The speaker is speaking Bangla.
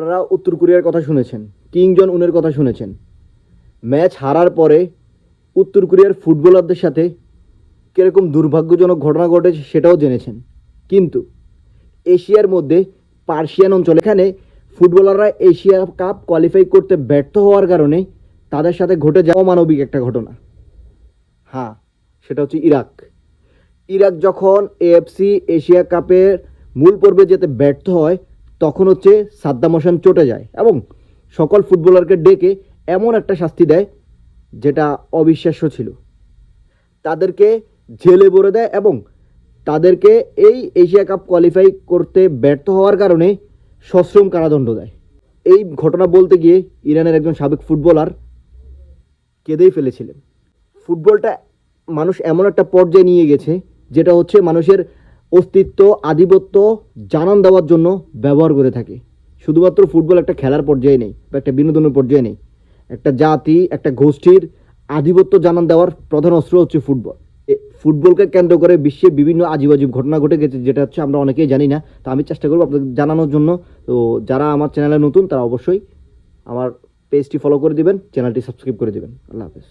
আপনারা উত্তর কোরিয়ার কথা শুনেছেন, কিং জন উনের কথা শুনেছেন। ম্যাচ হারার পরে উত্তর কোরিয়ার ফুটবলারদের সাথে কীরকম দুর্ভাগ্যজনক ঘটনা ঘটেছে সেটাও জেনেছেন। কিন্তু এশিয়ার মধ্যে পার্সিয়ান অঞ্চল, এখানে ফুটবলাররা এশিয়া কাপ কোয়ালিফাই করতে ব্যর্থ হওয়ার কারণে তাদের সাথে ঘটে যাওয়া অমানবিক একটা ঘটনা। হ্যাঁ, সেটা হচ্ছে ইরাক। ইরাক যখন এএফসি এশিয়া কাপের মূল পর্বে যেতে ব্যর্থ হয়, তখন হচ্ছে সাদ্দাম হোসেন চটে যায় এবং সকল ফুটবলারকে ডেকে এমন একটা শাস্তি দেয় যেটা অবিশ্বাস্য ছিল। তাদেরকে জেলে ভরে দেয় এবং তাদেরকে এই এশিয়া কাপ কোয়ালিফাই করতে ব্যর্থ হওয়ার কারণে সশ্রম কারাদণ্ড দেয়। এই ঘটনা বলতে গিয়ে ইরানের একজন সাবেক ফুটবলার কেঁদেই ফেলেছিলেন। ফুটবলটা মানুষ এমন একটা পর্যায়ে নিয়ে গেছে যেটা হচ্ছে মানুষের অস্তিত্ব, আধিপত্য জানান দেওয়ার জন্য ব্যবহার করে থাকে। শুধুমাত্র ফুটবল একটা খেলার পর্যায়ে নেই বা একটা বিনোদনের পর্যায়ে নেই, একটা জাতি, একটা গোষ্ঠীর আধিপত্য জানান দেওয়ার প্রধান অস্ত্র হচ্ছে ফুটবল। ফুটবলকে কেন্দ্র করে বিশ্বে বিভিন্ন আজীব আজীব ঘটনা ঘটে গেছে, যেটা হচ্ছে আমরা অনেকেই জানি না। তো আমি চেষ্টা করবো আপনাদের জানানোর জন্য। তো যারা আমার চ্যানেলে নতুন তারা অবশ্যই আমার পেজটি ফলো করে দিবেন, চ্যানেলটি সাবস্ক্রাইব করে দিবেন। আল্লাহ হাফেজ।